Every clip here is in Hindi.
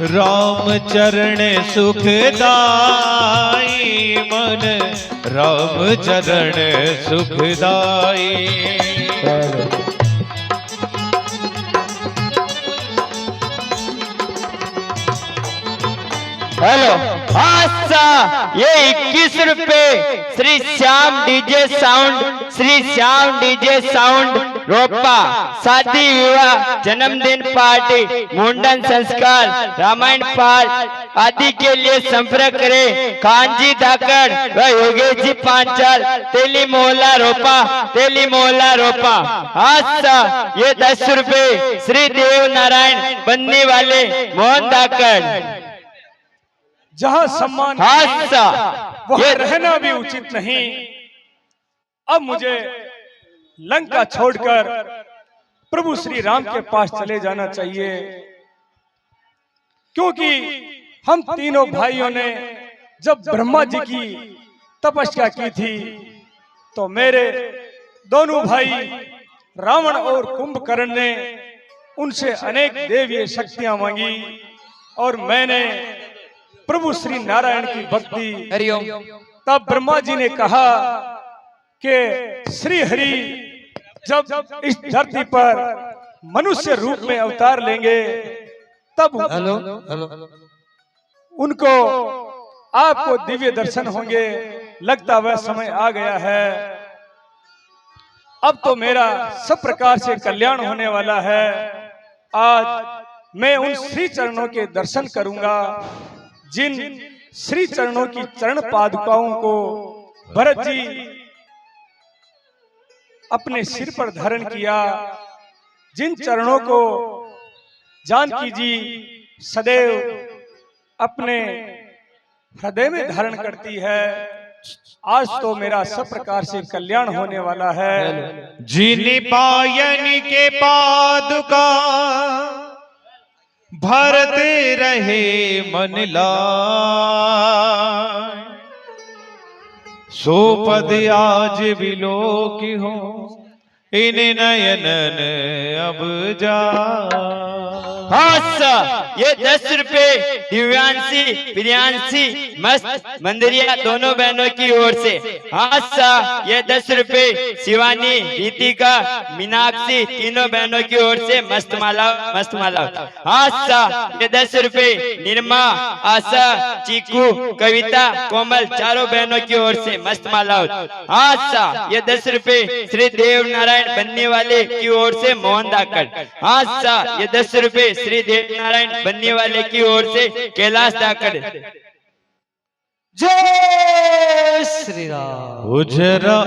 राम चरण सुखदाई मन, राम चरण सुखदाई। हेलो अच्छा, ये 21 रुपए Shri Shyam DJ sound, Shri Shyam DJ sound रोपा, शादी विवाह जन्मदिन पार्टी मुंडन संस्कार रामायण पाठ आदि के लिए संपर्क करें कांजी धाकड़ व योगेश जी पांचाल, तेली मोहल्ला रोपा, तेली मोहल्ला रोपा। अच्छा, ये 10 रुपए श्री देव नारायण बनने वाले मोहन धाकड़। जहां सम्मान वहां रहना भी उचित नहीं। अब मुझे लंका छोड़कर प्रभु श्री राम के पास चले जाना चाहिए, क्योंकि हम तीनों भाइयों ने जब ब्रह्मा जी की तपस्या की थी तो मेरे दोनों भाई रावण और कुंभकर्ण ने उनसे अनेक देवीय शक्तियां मांगी और मैंने प्रभु श्री नारायण की भक्ति। तब ब्रह्मा जी ने कहा कि श्री हरि जब इस धरती पर मनुष्य रूप में अवतार लेंगे तब उनको आपको दिव्य दर्शन होंगे। लगता वह समय आ गया है। अब तो मेरा सब प्रकार से कल्याण होने वाला है। आज मैं उन श्री चरणों के दर्शन करूंगा जिन श्री चरणों की चरण पादुकाओं को भरत जी अपने सिर पर धारण किया, जिन चरणों को जानकी जी सदैव अपने हृदय में धारण करती है। आज तो मेरा सब प्रकार से कल्याण होने वाला है। जिन पायन के पादुका भरते रहे मन लाय, सो पद आज विलोक हो इन नयनन अब जा। ये 10 रुपए दिव्यांशी प्रियांशी मस्त मंदिरिया दोनों बहनों की ओर से। ये 10 रुपए शिवानी रीतिका मीनाक्षी तीनों बहनों की ओर से मस्त माला मस्त माला। ये 10 रुपए निर्मा आशा चीकू कविता कोमल चारों बहनों की ओर से मस्त माला। ये 10 रुपए श्री देव नारायण बनने वाले की ओर से मोहन धाकड़। ये 10 रुपए श्री देव नारायण बनने वाले की ओर से कैलाश धाकड़। जय श्री राम। उजरा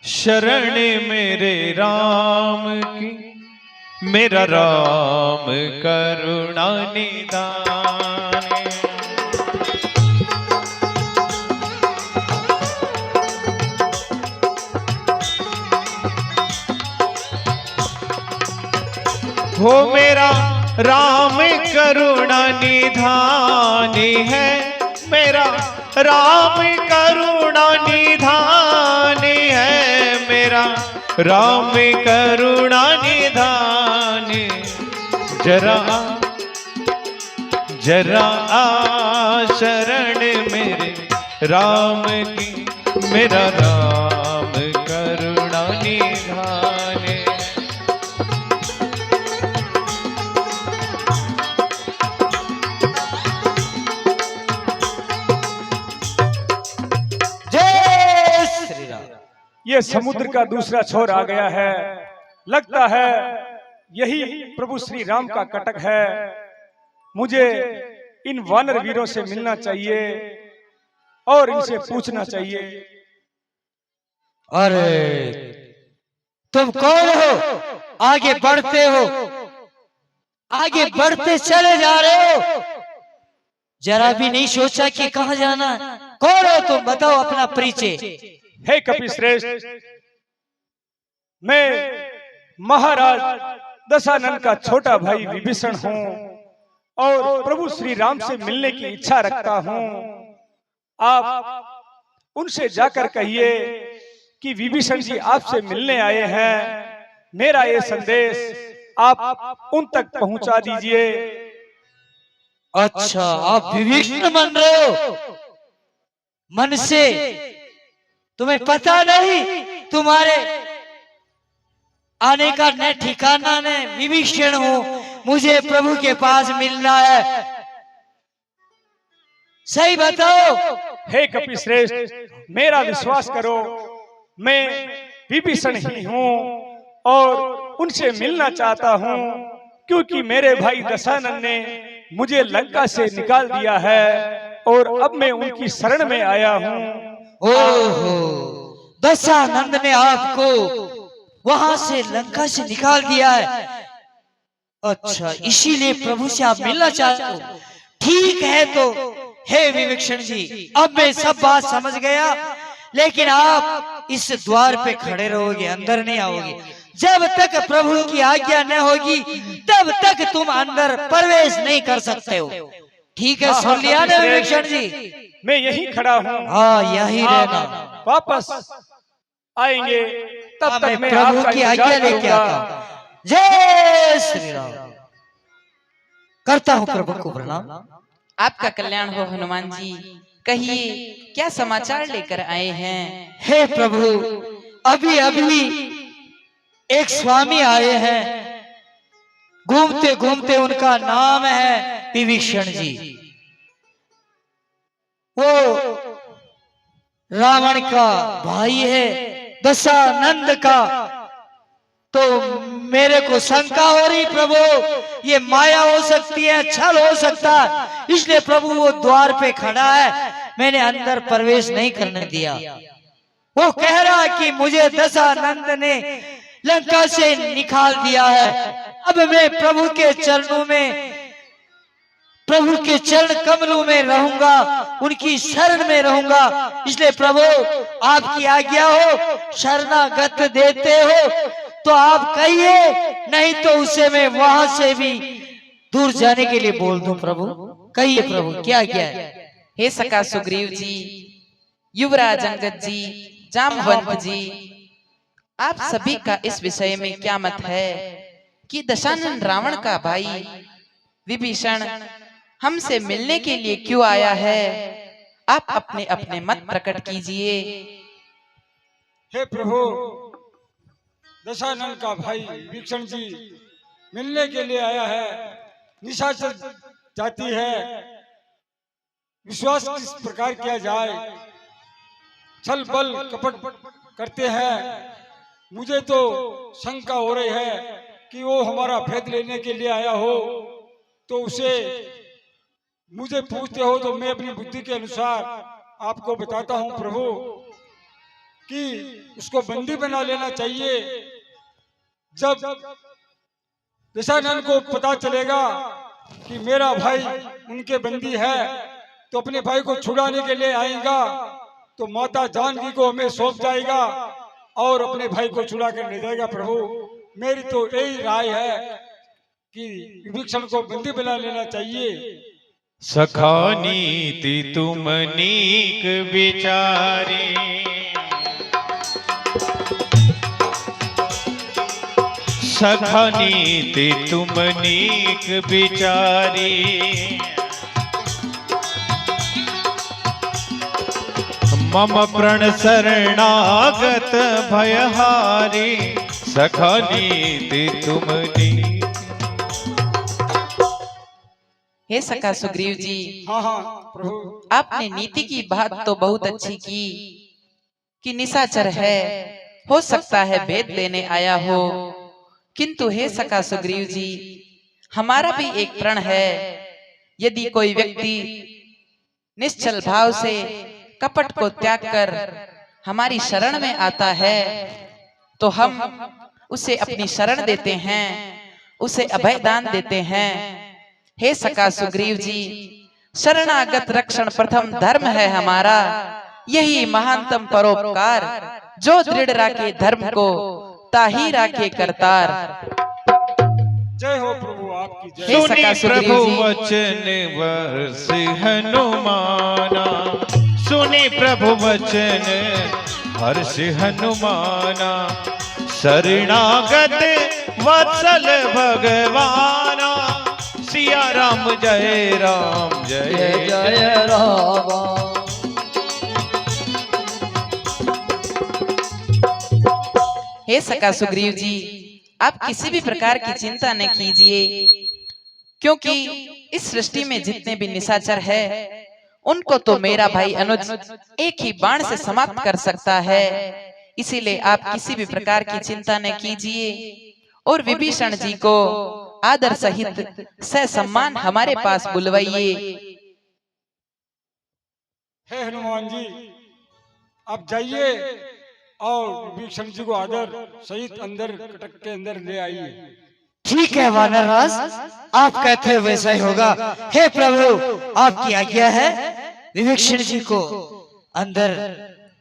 शरण मेरे राम की, मेरा राम करुणा निदान। हो मेरा राम करुणा निधान है, मेरा राम करुणा निधान है, मेरा राम करुणा निधान। जरा जरा शरण मेरे राम की, मेरा राम करुणा निधान। ये समुद्र का दूसरा छोर आ गया है। लगता है यही प्रभु श्री राम का कटक है। मुझे इन वानर वीरों से मिलना चाहिए और इनसे पूछना चाहिए। अरे तुम कौन हो? आगे बढ़ते हो, आगे बढ़ते चले जा रहे हो, जरा भी नहीं सोचा कि कहां जाना। कौन हो तुम? बताओ अपना परिचय। हे कपिश्रेष्ठ, मैं महाराज दशानन का छोटा भाई विभीषण हूँ और प्रभु श्री राम से मिलने की इच्छा रखता हूँ। आप उनसे जाकर कहिए कि विभीषण जी आपसे मिलने आए हैं। मेरा ये संदेश आप उन तक पहुंचा दीजिए। अच्छा, आप विभीषण बन रहे हो मन से? तुम्हें पता नहीं तुम्हारे आने का न ठिकाना न? विभीषण हूं, मुझे प्रभु के पास मिलना है, सही बताओ। हे कपिश्रेष्ठ, मेरा विश्वास करो, मैं विभीषण ही हूँ और उनसे मिलना चाहता हूँ, क्योंकि मेरे भाई दशानन ने मुझे लंका से निकाल दिया है और अब मैं उनकी शरण में आया हूँ। ओहो, दशानंद ने आपको वहां से लंका से निकाल दिया है? अच्छा, इसीलिए प्रभु से आप मिलना चाहते हो? ठीक है, तो हे विभीषण जी, अब मैं सब बात समझ गया, लेकिन आप इस द्वार पे खड़े रहोगे, अंदर नहीं आओगे। जब तक प्रभु की आज्ञा न होगी तब तक तुम अंदर प्रवेश नहीं कर सकते हो। ठीक है, सुन लिया ना विभीषण जी? मैं यहीं खड़ा हूँ। हाँ, यहीं रहना। वापस आएंगे तब तक मैं प्रभु आपका की आज्ञा इंतजार लेके करूंगा। आता हूँ। जय श्री राम। करता हूँ प्रभु को प्रणाम। आपका कल्याण हो हनुमान जी। कहिए, क्या समाचार लेकर आए हैं? हे प्रभु, अभी अभी एक स्वामी आए हैं, घूमते घूमते उनका नाम है विभीषण जी। वो रावण का भाई है, दशानंद का। तो मेरे को शंका हो रही प्रभु, ये माया हो सकती है, छल हो सकता है, इसलिए प्रभु वो द्वार पे खड़ा है, मैंने अंदर प्रवेश नहीं करने दिया। वो कह रहा है कि मुझे दशानंद ने लंका से निकाल दिया है, अब मैं प्रभु के चरणों में, प्रभु के चरण कमलों में रहूंगा, उनकी शरण में रहूंगा। इसलिए प्रभु, आपकी आज्ञा हो, शरणागत देते हो तो आप कहिए, नहीं तो उसे मैं वहां से भी दूर जाने के लिए बोल दूं। प्रभु कहिए, प्रभु क्या आज्ञा है? हे सखा सुग्रीव जी, युवराज अंगद जी, जामवंत जी, आप सभी का इस विषय में क्या मत है कि दशानन रावण का भाई विभीषण हमसे मिलने के लिए क्यों आया है? आप अपने अपने मत प्रकट कीजिए। हे प्रभु, दशानन का भाई विभीषण जी मिलने के लिए आया है। निशाचर जाती है, विश्वास किस प्रकार किया जाए, छल बल कपट करते हैं। मुझे तो शंका हो रही है कि वो हमारा भेद लेने के लिए आया हो, तो उसे मुझे पूछते हो तो मैं अपनी बुद्धि के अनुसार आपको बताता हूं प्रभु कि उसको बंदी बना लेना चाहिए। जब दशानन को पता चलेगा कि मेरा भाई उनके बंदी है, तो अपने भाई को छुड़ाने के लिए आएगा, तो माता जानकी को हमें सौंप जाएगा और अपने भाई को छुड़ा कर ले जाएगा। प्रभु, मेरी तो यही राय है कि विभीषण को बंदी बना लेना चाहिए। सखा नीति तुम नीक विचारी, सखा नीति तुम नीक विचारी, मम प्रण शरणागत भयहारी, सखा नीति तुम नीक। हे सखा सुग्रीव जी, हाँ हाँ प्रभु, आपने नीति की बात तो बहुत अच्छी की कि निशाचर है, हो सकता है भेद लेने आया हो, किंतु हे सखा सुग्रीव जी, हमारा भी एक प्रण है। यदि कोई व्यक्ति निश्चल भाव से कपट को त्याग कर हमारी शरण में आता है, तो हम उसे अपनी शरण देते हैं, उसे अभय दान देते हैं। हे सखा सुग्रीव जी, शरणागत रक्षण प्रथम धर्म है हमारा, यही महानतम परोपकार, जो दृढ़ राखे धर्म को ताही राखे करतार। जय हो प्रभु आपकी जय। हे सुनी सखा सुग्रीव प्रभु जी, वचन वर्ष हनुमाना, सुनी प्रभु वचन हर्ष हनुमाना, शरणागत वत्सल भगवाना, सिया राम जय राम जय जय जय राम। हे सखा सुग्रीव जी, आप किसी भी प्रकार की चिंता न कीजिए, क्योंकि इस सृष्टि में जितने भी निशाचर है उनको तो मेरा भाई अनुज एक ही बाण से समाप्त कर सकता है। इसीलिए आप किसी भी प्रकार की चिंता न कीजिए और विभीषण जी को आदर सहित सम्मान हमारे पास बुलवाइए। हे हनुमान जी, आप जाइए और विभीषण जी को आदर सहित अंदर कटक के अंदर ले आइए। ठीक है वानरराज, आप कहते हो वैसा ही होगा। हे प्रभु, आपकी आज्ञा है, विभीषण जी को अंदर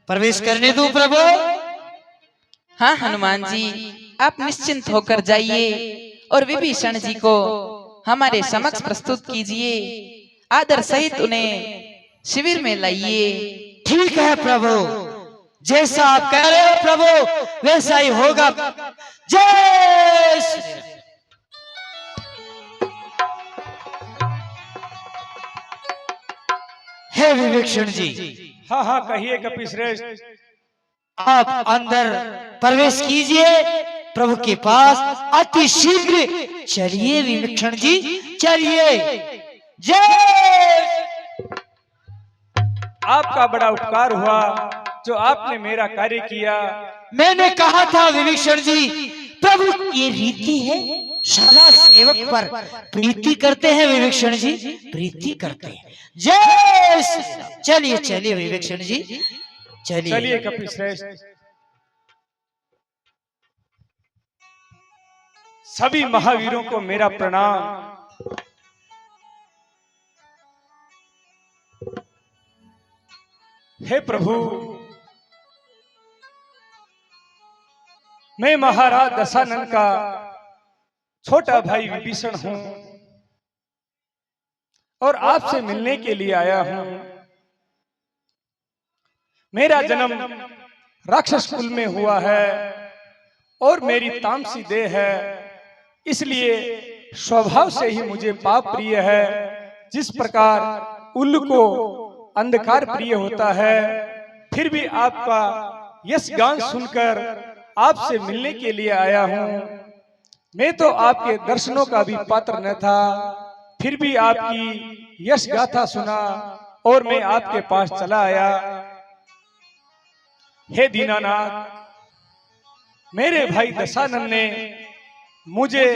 प्रवेश करने दो प्रभु। हाँ हनुमान जी, आप निश्चिंत होकर जाइए और विभीषण जी को हमारे समक्ष प्रस्तुत कीजिए, आदर सहित उन्हें शिविर में लाइए। ठीक है प्रभु, जैसा आप कह रहे हो प्रभु वैसा ही होगा। जय श्री राम। हे विभीषण जी, हाँ हाँ कहिए कपिश्रेष्ठ। आप अंदर प्रवेश कीजिए प्रभु के पास अति शीघ्र। चलिए विभीषण जी, चलिए। जय। आपका बड़ा उपकार हुआ जो आपने मेरा कार्य किया। मैंने कहा था विभीषण जी, प्रभु ये रीति है, सदा सेवक पर प्रीति करते हैं विभीषण जी, प्रीति करते हैं। जय श्री राम। चलिए चलिए विभीषण जी, चलिए चलिए कपिश्रेष्ठ। सभी महावीरों को मेरा प्रणाम। हे प्रभु, मैं महाराज दशानन का छोटा भाई विभीषण हूं और आपसे मिलने के लिए आया हूं। मेरा जन्म राक्षस कुल में हुआ है और मेरी तामसी देह है, इसलिए स्वभाव से ही मुझे पाप प्रिय है। जिस प्रकार उल्लू को अंधकार प्रिय होता है, फिर भी आपका यश गान सुनकर आपसे मिलने के लिए आया हूं। मैं तो आपके दर्शनों का भी पात्र न था, फिर भी आपकी यश गाथा सुना और मैं आपके पास चला आया। हे दीनानाथ, मेरे भाई दशानन ने मुझे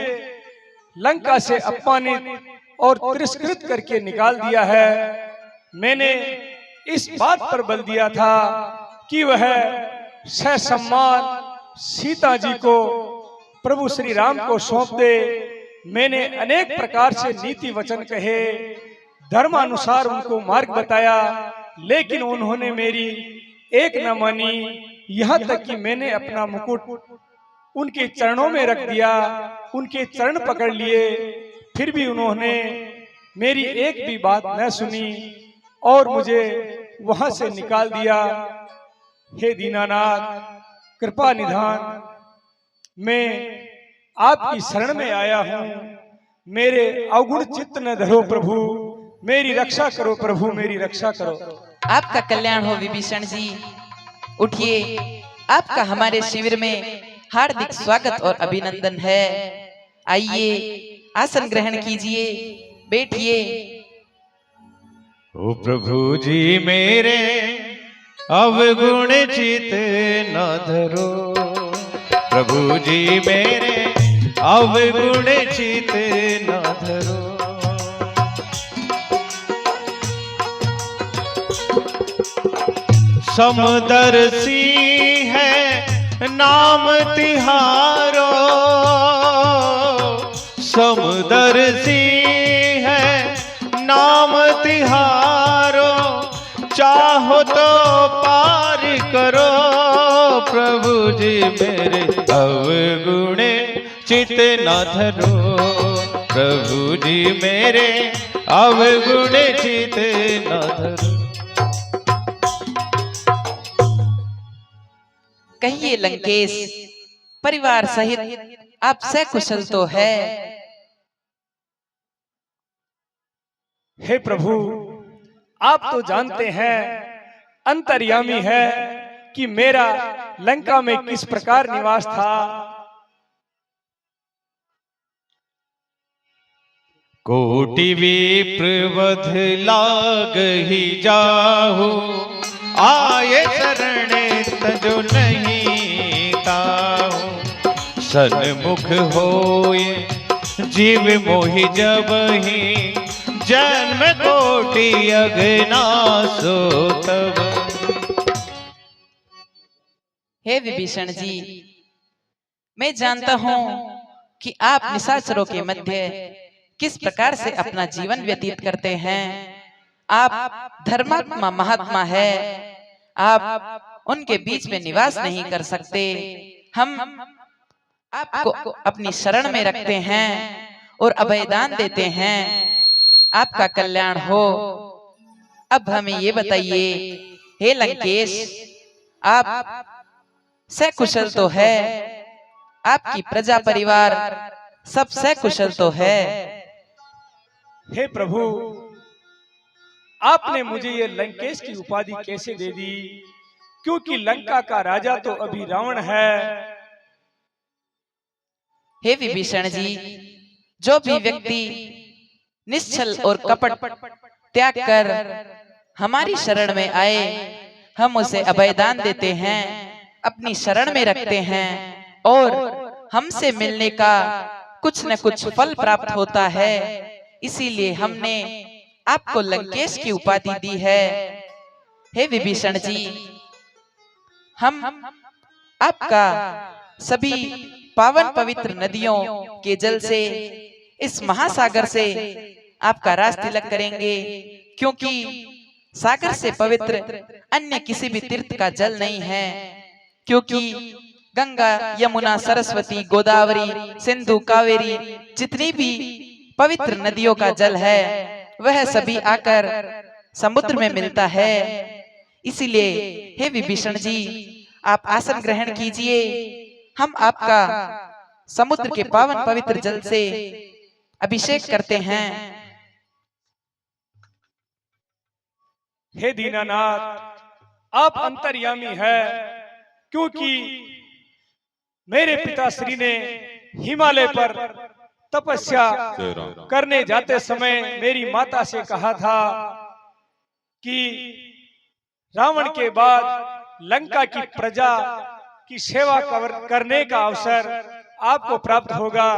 लंका से अपमानित और तिरस्कृत करके निकाल दिया है। मैंने इस बात पर बल दिया था कि वह ससम्मान सीता जी को प्रभु श्री राम को सौंप दे। मैंने अनेक प्रकार से नीति वचन कहे, धर्मानुसार उनको मार्ग बताया, लेकिन उन्होंने मेरी एक न मानी। यहाँ तक कि मैंने अपना मुकुट उनके चरणों में रख दिया, उनके चरण पकड़ लिए, फिर भी उन्होंने मेरी एक भी बात न सुनी और मुझे वहां से निकाल दिया। हे दीनानाथ, कृपा निधान, मैं आपकी शरण में आया हूं। मेरे अवगुण चित्त न धरो प्रभु, मेरी रक्षा करो प्रभु, मेरी रक्षा करो। आपका कल्याण हो विभीषण जी। उठिए, आपका हमारे शिविर में हार्दिक स्वागत और अभिनंदन है। आइए, आसन ग्रहण कीजिए, बैठिए। ओ प्रभु जी मेरे अवगुण चित न धरो, प्रभु जी मेरे अवगुण चित न धरो। समदर्शी है नाम तिहारो, समदर्शी है नाम तिहारो, चाहो तो पार करो। प्रभु जी मेरे अवगुण चित न धरो, प्रभु जी मेरे अवगुण चित न धरो। कहिए लंकेश, परिवार सहित आप सकुशल तो है? हे प्रभु, आप तो जानते हैं, अंतर्यामी है कि मेरा लंका में किस प्रकार निवास था। कोटि विप्रवध लाग ही जाहु, आये शरण तजो नहीं ताहु। सन्मुख होए जीव मोहि जबहि, जन्म कोटि अगनासो तब। हे विभीषण जी, मैं जानता हूँ कि आप निशाचरों के मध्य किस प्रकार से अपना जीवन व्यतीत करते हैं। आप धर्मात्मा महात्मा है, आप उनके बीच में निवास नहीं कर सकते। हम आपको अपनी शरण में रखते हैं और अभयदान देते हैं, आपका कल्याण हो। अब हमें ये बताइए, हे लंकेश, आप सकुशल तो है, आपकी प्रजा परिवार सब सकुशल तो है। हे प्रभु, आपने मुझे ये लंकेश की उपाधि कैसे दे दी? क्योंकि लंका का राजा तो अभी रावण है। हे विभीषण जी, जो भी व्यक्ति निश्चल और कपट त्याग कर हमारी शरण में आए, हम उसे अभयदान देते हैं, अपनी शरण में रखते हैं और हमसे मिलने का कुछ न कुछ फल प्राप्त होता है। इसीलिए हमने आपको लंकेश की उपाधि दी है। हे विभीषण जी, हम आपका सभी पावन पवित्र नदियों के जल से, इस महासागर से आपका रास तिलक करेंगे, क्योंकि सागर से पवित्र अन्य किसी भी तीर्थ का जल नहीं है। क्योंकि गंगा, यमुना, सरस्वती, गोदावरी, सिंधु, कावेरी, जितनी भी पवित्र नदियों का जल है, वह सभी आकर समुद्र में मिलता है। इसीलिए हे विभीषण जी, आप आसन ग्रहण कीजिए, हम आपका समुद्र के पावन पवित्र जल से अभिषेक करते हैं। हे दीनानाथ, आप अंतर्यामी है, क्योंकि मेरे पिताश्री ने हिमालय पर तपस्या करने जाते समय मेरी माता से कहा था कि रावण के बाद लंका की प्रजा की सेवा करने का अवसर आपको प्राप्त होगा।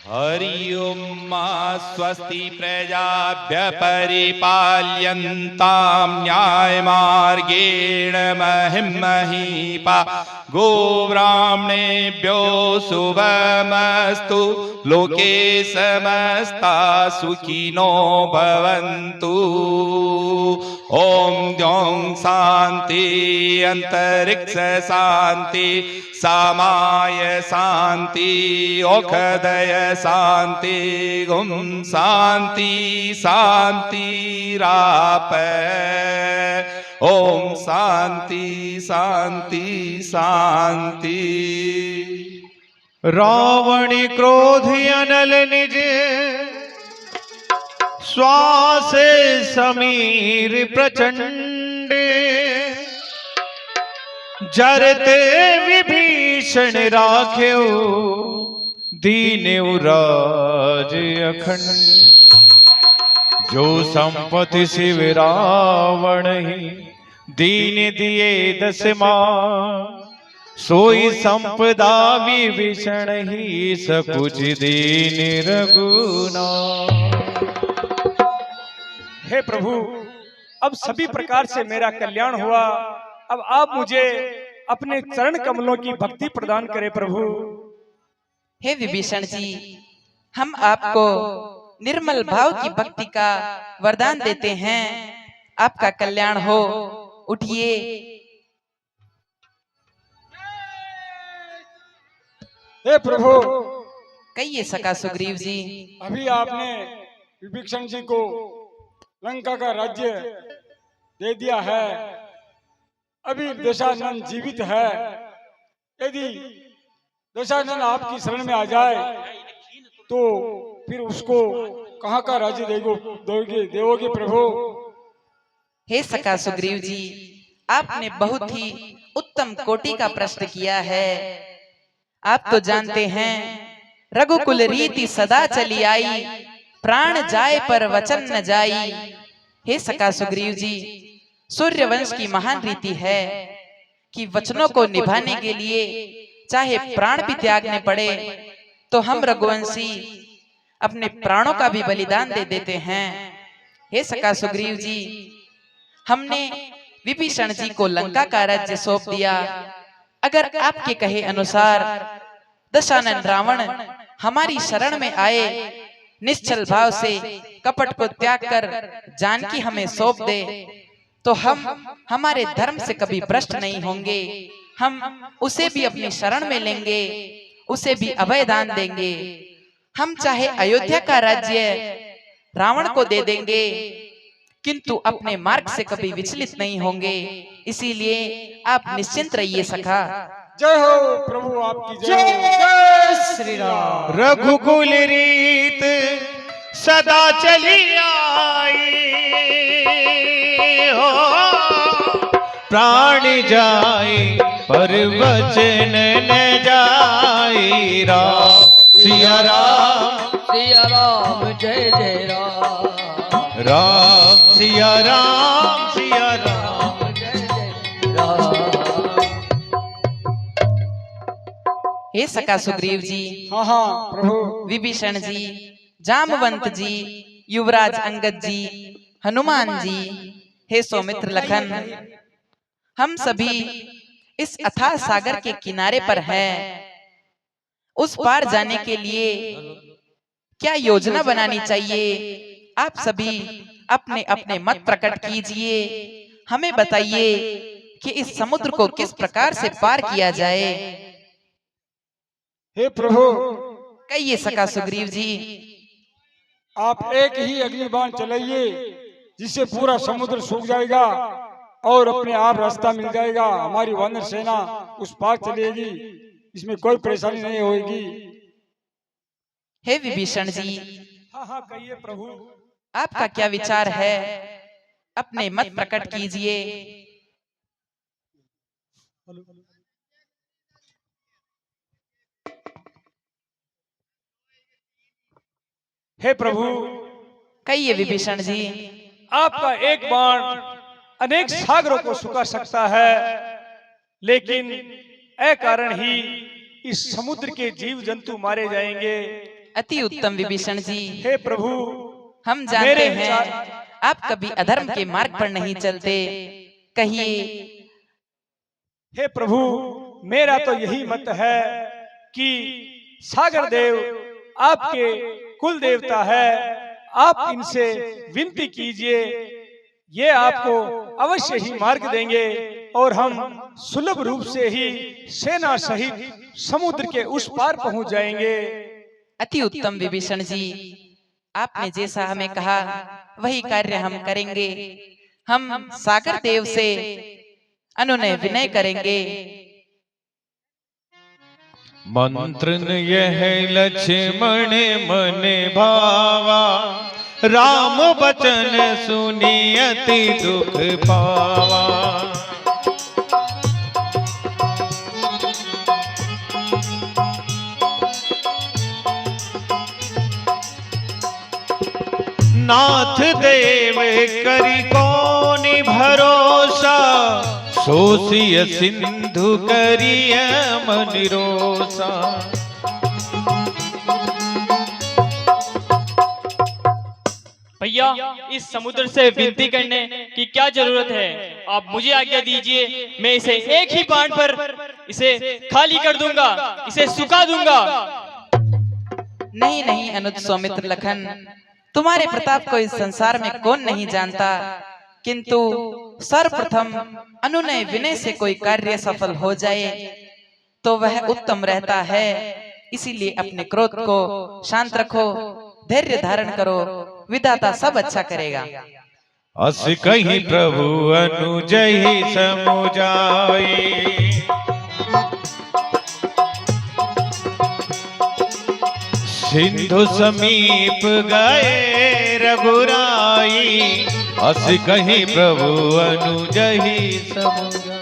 हरि ओम मा स्वस्ति प्रजाभ्य परिपाल्यन्तां न्यायमार्गेण महिं महीपा। गोब्राह्मणेभ्यो शुभमस्तु, लोके समस्ता सुखिनो भवन्तु। ओम द्यौं शांति अंतरिक्ष शांति, सामाय शांति औषधय शांति, गुम शांति शांति राप। ओम शांति शांति शांति। रावण क्रोध अनल निज, श्वास समीर प्रचंड। जरते विभीषण राख्यो, दीन्यु राज अखंड। जो संपत्ति शिव रावण ही, दीन दिए दसमा। सोई संपदा विभीषण ही, सकुच दीन रघुना। हे प्रभु, अब सभी प्रकार से मेरा कल्याण हुआ। अब आप मुझे अपने चरण कमलों की भक्ति प्रदान करें प्रभु। हे विभीषण जी, हम आपको निर्मल भाव की भक्ति का वरदान देते हैं, आपका कल्याण हो। उठिए। हे प्रभु, कहिए सका सुग्रीव जी। अभी आपने विभीषण जी को लंका का राज्य दे दिया है। अभी दशानन जीवित है। यदि दशानन आपकी शरण में आ जाए तो फिर उसको कहाँ का राज्य देवोगे प्रभु? हे सखा सुग्रीव जी, आपने बहुत ही उत्तम कोटि का प्रश्न किया है। आप तो जानते हैं रघुकुल रीति सदा चली आई, प्राण जाए पर वचन न जाई। हे सखा सुग्रीव जी, सूर्यवंश की महान रीति है कि वचनों को निभाने के लिए चाहे प्राण भी त्यागने पड़े तो हम रघुवंशी अपने प्राणों का भी बलिदान दे देते हैं। हे सखा सुग्रीव जी, हमने विभीषण जी को लंका का राज्य सौंप दिया। अगर आपके कहे अनुसार दशानन रावण हमारी शरण में आए, निश्चल भाव से कपट को त्याग कर जानकी हमें सौंप दे, तो हम हमारे धर्म से कभी भ्रष्ट नहीं होंगे। हम उसे भी अपनी शरण में लेंगे, उसे भी अभय दान देंगे। हम चाहे अयोध्या का राज्य रावण को दे देंगे, किंतु अपने मार्ग से कभी विचलित नहीं होंगे। इसीलिए आप निश्चिंत रहिए सखा। जय हो प्रभु, आपकी जय हो। जय श्री राम। रघुकुल रीत सदा चली आई हो, प्राण जाए पर वचन न जाए। राम सिया राम, सिया राम जय जय राम, राम सिया राम, सिया राम जय जय राम। हे सखा सुग्रीव जी, हाँ हाँ प्रभु। विभीषण जी, जामवंत जी, युवराज अंगद जी, हनुमान जी, हे सौमित्र लखन, हम सभी इस अथाह सागर के किनारे पर हैं। उस पार जाने के लिए क्या योजना बनानी चाहिए? आप सभी अपने अपने मत प्रकट कीजिए। हमें बताइए कि इस समुद्र को किस प्रकार से पार किया जाए। हे प्रभु, कहिए सखा सुग्रीव जी। आप एक ही अग्निबाण चलाइए जिससे पूरा समुद्र सूख जाएगा और अपने आप रास्ता मिल जाएगा। हमारी वानर सेना उस पार चलेगी, इसमें कोई परेशानी नहीं होगी। हे विभीषण जी, हाँ हाँ कहिए प्रभु। आपका क्या विचार है? अपने मत प्रकट कीजिए। हे प्रभु, कहिए विभीषण जी। आपका एक बाण अनेक सागरों को सुखा सकता है, लेकिन ए कारण ही इस समुद्र के जीव जंतु मारे जाएंगे। अति उत्तम विभीषण जी। हे प्रभु, हम जानते मेरे हैं आप कभी अधर्म के मार्ग पर नहीं चलते। कहिए। हे प्रभु, मेरा तो यही मत है कि सागर देव आपके कुल देवता है। आप इनसे विनती कीजिए, ये आपको अवश्य ही मार्ग देंगे और हम सुलभ रूप से ही सेना सहित समुद्र के उस पार पहुंच जाएंगे। अति उत्तम विभीषण जी, आपने जैसा हमें कहा वही कार्य हम करेंगे। हम सागर देव से अनुनय विनय करेंगे। मंत्र यह लक्ष्मण मन भावा, राम बचन सुनी अति दुख पावा। नाथ देव करी कौन भरोसा, सोसिय सिंधु करिय मनिरोसा। भैया, इस समुद्र से विनती करने की क्या जरूरत है? आप मुझे आज्ञा दीजिए, मैं इसे एक ही बाण पर इसे खाली कर दूंगा, इसे सुखा दूंगा। नहीं नहीं अनुज सौमित्र लखन, तुम्हारे प्रताप को इस संसार में कौन नहीं जानता, किंतु सर्वप्रथम अनुनय विनय से कोई कार्य सफल हो जाए तो वह उत्तम रहता है। इसीलिए अपने क्रोध को शांत रखो, धैर्य धारण करो, विधाता सब अच्छा करेगा। अस कहीं प्रभु अनुजहि समुजाए। सिंधु समीप गए रघुराई, अस कहीं प्रभु अनुजहि समुजाए।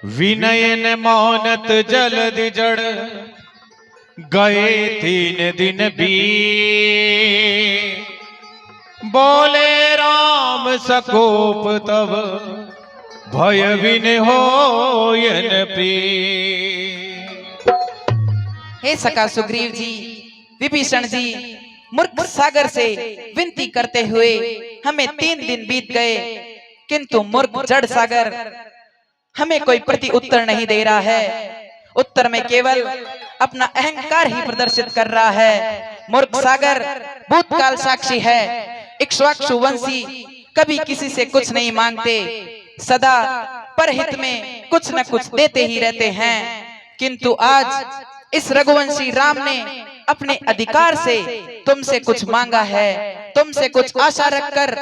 विनयन मौनत जलद जड़, गए 3 दिन बीत। बोले राम सकोप तब, भय विन होयन प्रिय। हे सखा सुग्रीव जी, विभीषण जी मूर्ख सागर से विनती करते हुए हमें 3 दिन बीत गए, किंतु मूर्ख जड़ सागर हमें कोई प्रति उत्तर नहीं दे रहा है। उत्तर में केवल अपना अहंकार ही प्रदर्शित कर रहा है। मूर्ख सागर भूतकाल साक्षी है। इक्ष्वाकु वंशी कभी किसी से कुछ नहीं मांगते, सदा परहित में कुछ न कुछ देते ही रहते हैं। किंतु आज इस रघुवंशी राम ने अपने अधिकार से तुमसे कुछ मांगा है, तुमसे कुछ आशा रखकर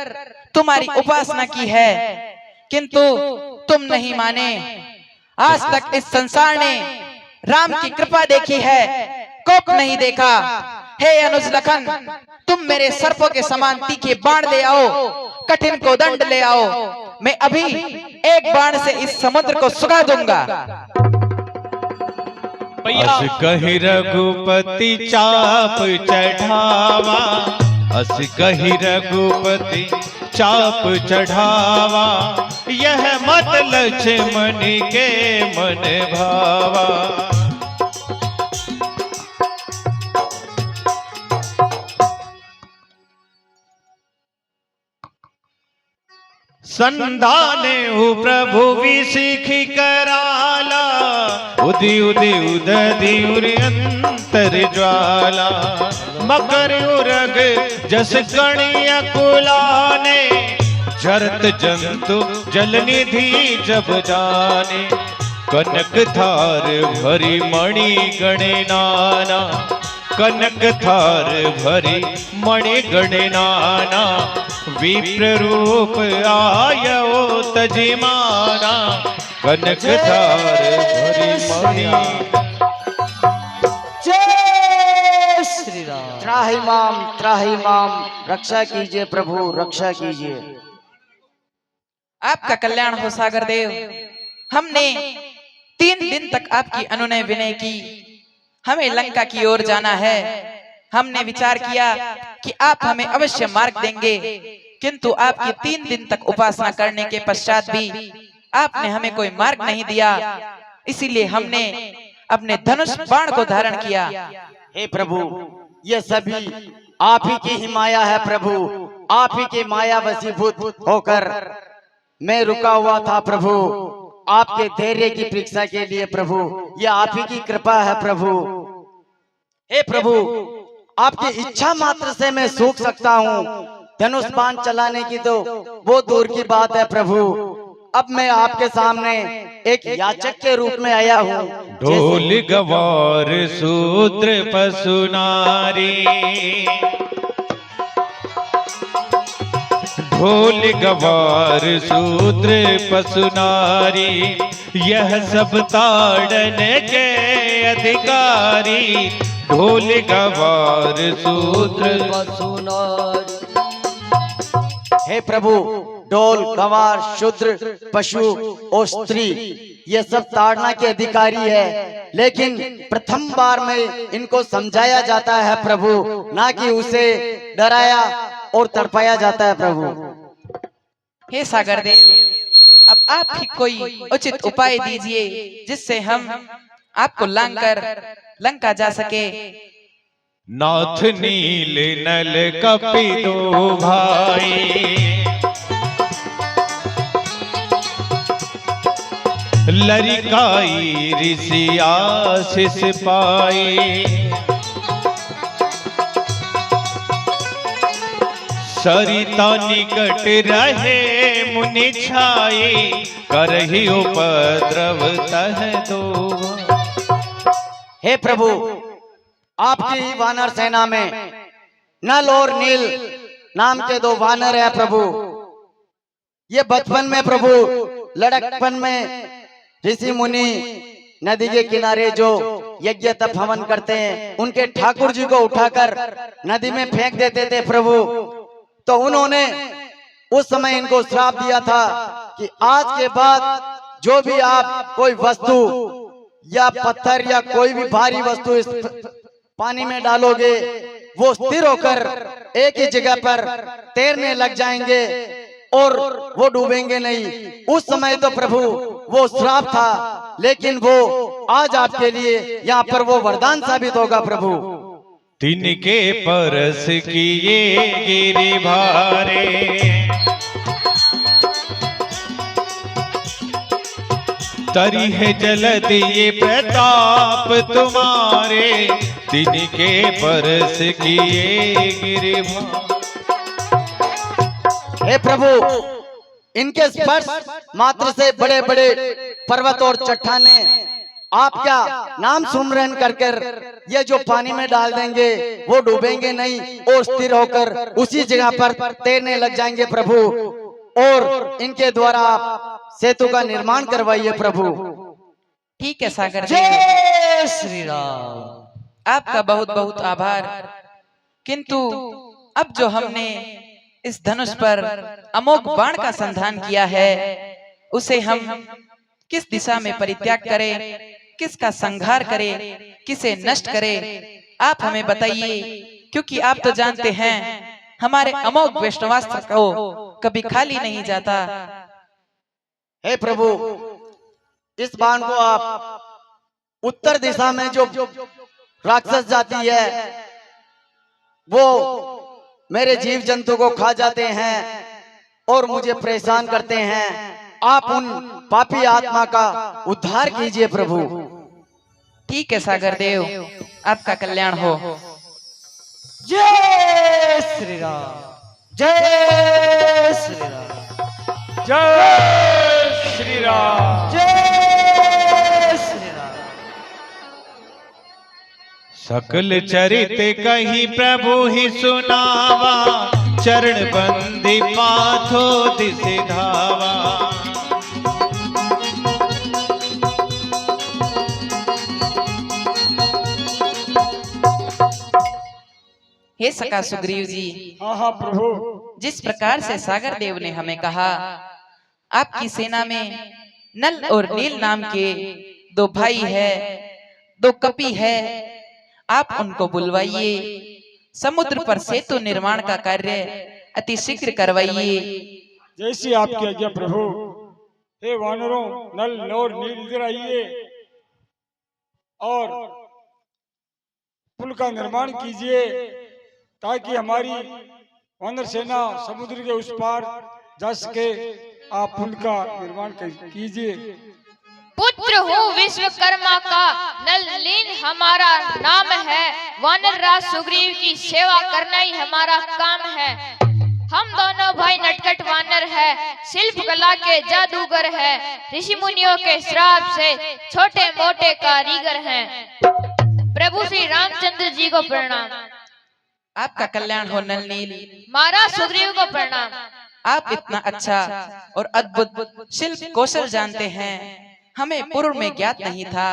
तुम्हारी उपासना की है, किंतु तुम नहीं माने। आज तक इस संसार ने राम की कृपा देखी है, कोप नहीं देखा। हे अनुज लखन, तुम मेरे सर्पों के समान तीखे बाण ले आओ, कठिन को दंड ले आओ। मैं अभी एक बाण से इस समुद्र को सुखा दूंगा। अस कहीं रघुपति चाप चढ़ावा, अस कहीं रघुपति चाप चढ़ावा। यह मत लक्ष्मण के मन भावा। संधाने हो प्रभु विसिख कराला, उदि उदि उदधि उरि अंतर ज्वाला। मकर उरग जस गणिय कुलाने, जरत जंतु जल निधि जब जाने। कनक थार भरी मणि गणे नाना, कनक थार भरी मणि गणे नाना। विप्र रूप आयो तजिमाना, कनक थार भरी मणि। जय श्री राम। त्राहि माम, रक्षा कीजिए प्रभु, रक्षा कीजिए। आपका कल्याण हो सागर देव। हमने 3 दिन तक आपकी अनुनय विनय की, हमें लंका की ओर जाना है। हमने विचार किया कि आप हमें अवश्य मार्ग देंगे, किंतु आपकी 3 दिन तक उपासना करने के पश्चात भी आपने हमें कोई मार्ग नहीं दिया। इसीलिए हमने अपने धनुष बाण को धारण किया। हे प्रभु, ये सभी आप ही की ही माया है प्रभु। आप ही की माया वशीभूत होकर मैं रुका हुआ था प्रभु, आपके धैर्य की परीक्षा के लिए प्रभु। ये आप ही की कृपा है प्रभु। हे प्रभु, आपकी इच्छा मात्र से मैं सूख सकता हूँ। धनुष बाण चलाने की तो वो दूर की बात है प्रभु। अब मैं आपके सामने एक याचक के रूप में आया हूँ। ढोल गवार शूद्र पशु नारी, ढोल गवार शूद्र पशु नारी। यह सब ताड़न के अधिकारी, ढोल गवार शूद्र पशु नारी। हे प्रभु, ढोल गवार शूद्र पशु और स्त्री ये सब ताड़ना के अधिकारी है, लेकिन प्रथम बार में इनको समझाया जाता है प्रभु, ना कि उसे डराया और तड़पाया जाता है प्रभु। हे सागर देव, अब आप ही कोई उचित उपाय दीजिए जिससे हम आपको लांघकर लंका जा सके। नाथ नील नल कपि दो भाई, लरिकाई ऋषि आशीष पाई। सरिता निकट रहे मुनि छाई, करहि उपद्रव तह दो। हे प्रभु, आपकी वानर सेना में नल और नील नाम के दो वानर है प्रभु। ये बचपन में प्रभु, लड़कपन में ऋषि मुनि नदी के किनारे जो यज्ञ तप हवन करते हैं, उनके ठाकुर जी को उठाकर नदी में फेंक देते थे प्रभु। तो उन्होंने उस समय इनको श्राप दिया था कि आज के बाद जो भी आप कोई वस्तु या पत्थर या कोई भी भारी वस्तु इस पानी में डालोगे, वो स्थिर होकर एक ही जगह पर तैरने लग जाएंगे और वो डूबेंगे नहीं। उस समय तो प्रभु वो श्राप था, लेकिन वो आज आपके लिए यहाँ पर वो वरदान साबित होगा प्रभु। तिनके परस किए गिरि भारे, तरी है जल दिए प्रताप तुम्हारे, तिनके परस किए गिरि भारे। हे प्रभु, इनके स्पर्श मात्र से बड़े बड़े पर्वत और चट्टाने आपका नाम सुमरन कर कर ये जो पानी में डाल देंगे, वो डूबेंगे नहीं और स्थिर होकर उसी जगह पर तैरने लग जाएंगे प्रभु। और इनके द्वारा आप सेतु का निर्माण करवाइए प्रभु। ठीक है सागर देव, जय श्री राम। आपका बहुत बहुत आभार। किंतु अब जो हमने इस धनुष पर अमोघ बाण का संधान किया है, उसे हम किस दिशा में परित्याग करें, किसका संहार करें, किसे नष्ट करें, आप हमें बताइए। क्योंकि आप तो जानते हैं हमारे अमोघ वैष्णवास्त्र को कभी खाली नहीं जाता। हे प्रभु, इस बाण को आप उत्तर दिशा में जो राक्षस जाती है, वो मेरे जीव जंतु को खा जाते हैं और मुझे परेशान करते हैं। आप उन पापी आत्मा का उद्धार कीजिए प्रभु। ठीक है सागर देव, आपका कल्याण हो। जय श्री राम। जय श्री राम। जय श्री राम। जय श्री राम। सकल चरित कही प्रभु ही सुनावा, चरण बंदी पाथो दिस धावा। हे सखा सुग्रीव जी, हाँ हाँ प्रभु। जिस प्रकार से सागर देव ने हमें कहा, आपकी सेना में नल और नील नाम के दो भाई है, दो कपि है, आप उनको बुलवाइए, समुद्र पर सेतु निर्माण का कार्य अति शीघ्र करवाइए। जैसी आपकी आज्ञा प्रभु। हे वानरों, नल और नील इधर आइए और पुल का निर्माण कीजिए, ताकि हमारी वानर सेना समुद्र के उस पार जा सके। आप पुल का निर्माण कीजिए। पुत्र हूँ विश्वकर्मा का, नल नील हमारा नाम है, वानर राज सुग्रीव की सेवा करना ही हमारा काम है। हम दोनों भाई नटखट वानर है, शिल्प कला के जादूगर है, ऋषि मुनियों के श्राप से छोटे मोटे कारीगर हैं। प्रभु श्री रामचंद्र जी को प्रणाम। आपका कल्याण हो नल नील। महाराज सुग्रीव को प्रणाम। आप इतना अच्छा और अद्भुत शिल्प कौशल जानते हैं, हमें पूर्व में ज्ञात नहीं था।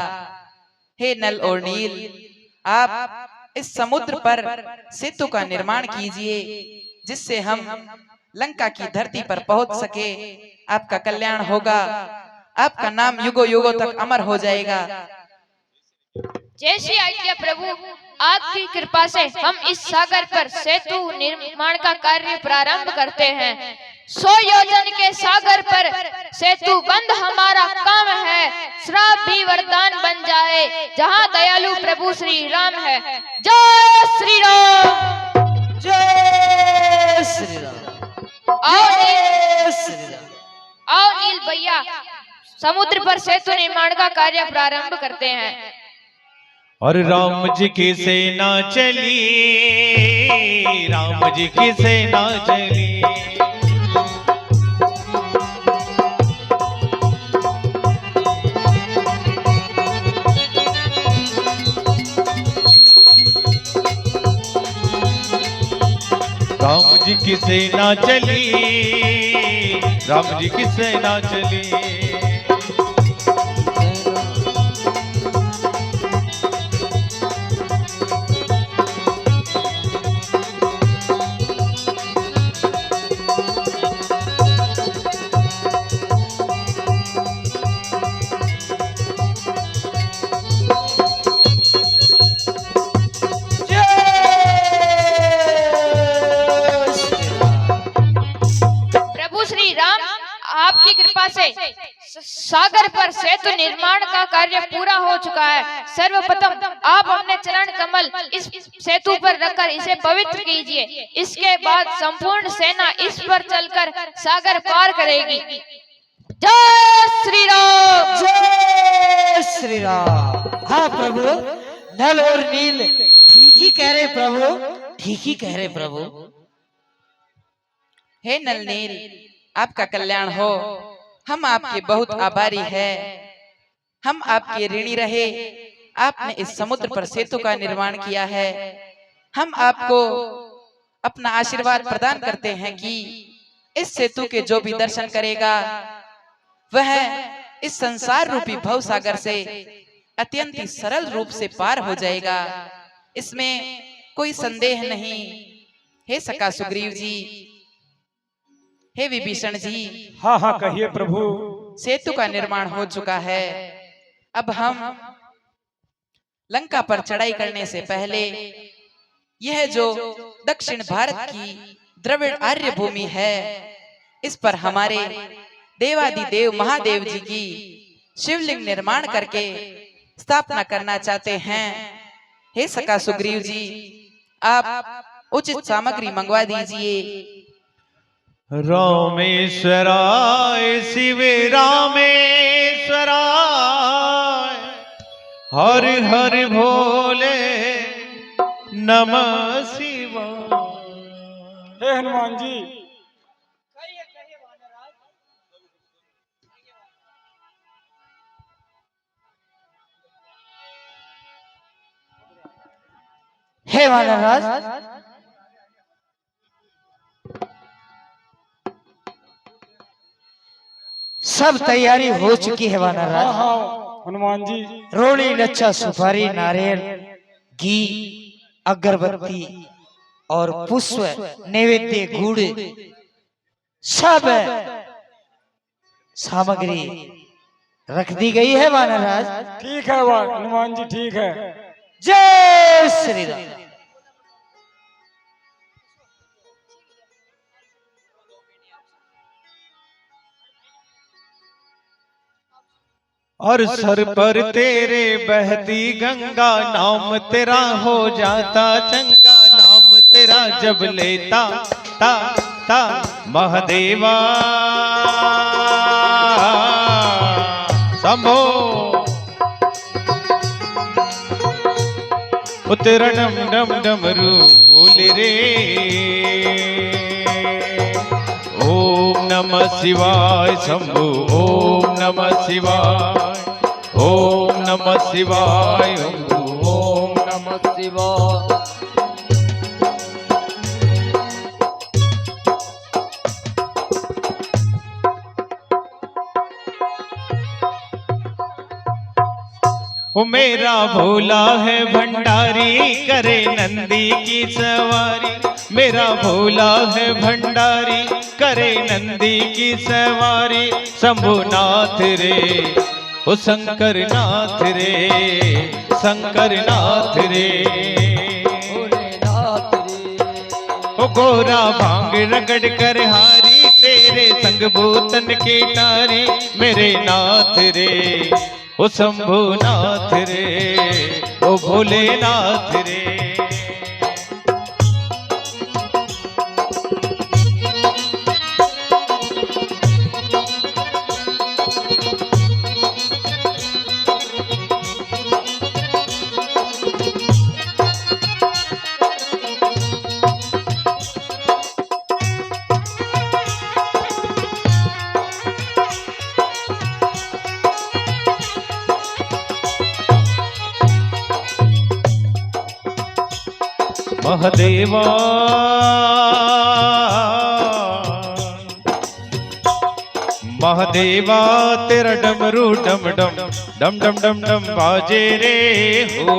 हे नल और नील, आप इस समुद्र पर सेतु का निर्माण कीजिए, जिससे हम लंका की धरती पर पहुंच सके। आपका कल्याण होगा, आपका नाम युगों युगों तक अमर हो जाएगा। जैसी आज्ञा प्रभु। आपकी कृपा से हम इस सागर पर सेतु निर्माण का कार्य प्रारंभ करते हैं। 100 योजन के सागर पर सेतु बंद हमारा काम है, श्राप भी वरदान बन जाए, जहाँ दयालु प्रभु श्री राम है। जय श्री राम। जय श्री राम। आओ नील, श्री राम। आओ नील भैया, समुद्र पर सेतु निर्माण का कार्य प्रारंभ करते हैं। और राम जी की सेना चली, राम जी की सेना चली। राम जी की सेना चली, राम जी की सेना चली। प्रभु श्री राम, आपकी कृपा से सागर पर सेतु निर्माण का कार्य पूरा हो चुका है। सर्वप्रथम आप अपने चरण कमल इस सेतु पर रखकर इसे पवित्र कीजिए। इसके बाद संपूर्ण सेना इस पर चलकर सागर पार करेगी। जय श्री राम। जय श्री राम। हाँ प्रभु, नल और नील ठीक ही कह रहे प्रभु, ठीक ही कह रहे प्रभु। हे नल नील, आपका कल्याण हो। हम आपके बहुत आभारी हैं। हम आपके ऋणी रहे। आपने इस समुद्र पर सेतु का निर्माण किया है। हम आपको अपना आशीर्वाद प्रदान करते हैं कि इस सेतु के जो भी दर्शन करेगा वह इस संसार रूपी भव सागर से अत्यंत ही सरल रूप से पार हो जाएगा। इसमें कोई संदेह नहीं। हे सखा सुग्रीव जी, हे विभीषण जी, हाँ हाँ कहिए प्रभु। सेतु का निर्माण हो चुका है। अब हम लंका पर चढ़ाई करने से पहले यह जो दक्षिण भारत की द्रविड़ आर्य भूमि है, इस पर हमारे देवादिदेव महादेव जी की शिवलिंग निर्माण करके स्थापना करना चाहते हैं। हे सखा सुग्रीव जी, आप उचित सामग्री मंगवा दीजिए। रामेश्वराय शिव रामेश्वराय, हर हर भोले नमः शिवाय। हे हनुमान जी, हे वानरराज, सब तैयारी हो चुकी है हाँ वानरराज। हाँ हनुमान जी। रोड़ी, लच्छा, सुपारी, नारियल, घी, अगरबत्ती और पुष्प, नैवेद्य, गुड़, सब सामग्री रख दी गई है वानरराज। ठीक है हनुमान जी, ठीक है। जय श्री राम। और सर पर तेरे बहती गंगा, नाम तेरा हो जाता चंगा। नाम तेरा जब लेता ता ता महादेवा शंभो। तेरा डम डम डमरू बोले रे। ओम नमः शिवाय शंभु, ओम नमः शिवाय, ओम नमः शिवाय शंभु, ओम नमः शिवाय। वो मेरा भोला है भंडारी, करे नंदी की सवारी। मेरा भोला है भंडारी, करे नंदी की सवारी। शंभुनाथ रे, ओ शंकर नाथ रे, शंकर नाथ रे, ओ गोरा भांग रगड़ कर हारी, तेरे संग भूतन के नारी। मेरे नाथ रे, ओ शंभुनाथ रे, ओ भोलेनाथ रे। महादेवा महादेवा तेरा डमरू डम डम डम डम डम डम बाजे रे हो।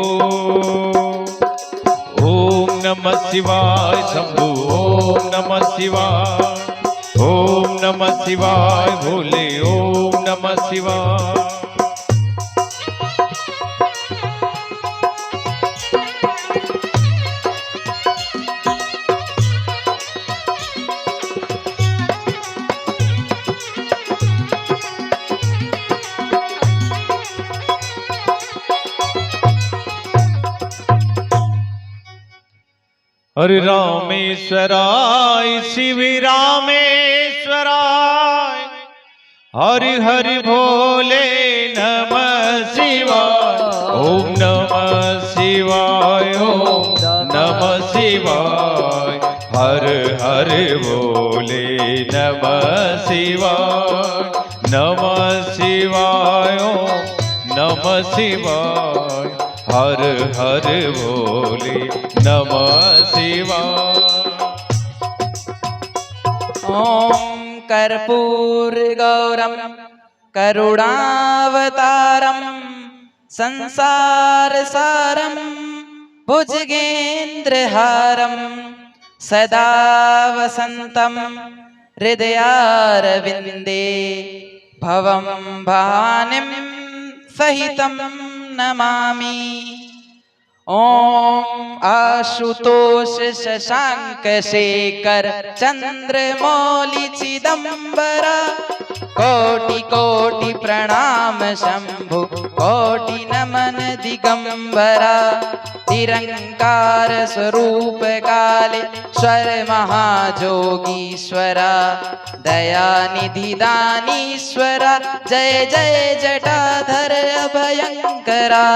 ओम नमः शिवाय शंभु ओम नमः शिवाय ओम नमः शिवाय भोले ओम नमः शिवाय। हरे रामेश्वराय शिव रामेश्वराय हरि हरि भोले नमः शिवाय ओम नमः शिवाय ओम नमः शिवाय हर हर भोले नमः शिवाय नमः शिवाय ओम नमः शिवाय हर हर भोले नमः शिवाय। ओम कर्पूर गौरम करुणावतारम संसार सारम भुजगेन्द्रहारम सदा वसंतम हृदयारविंदे भवम भानिम सहितम नमामि। ओम आशुतोष शशांक शेखर चंद्रमौलि चिदंबरा कोटि कोटि प्रणाम शंभु कोटि नमन दिगंबरा निरंकार स्वरूप कालेश्वर महाजोगीश्वरा दयानिधि दानीश्वरा जय जय जटाधर अभयंकरा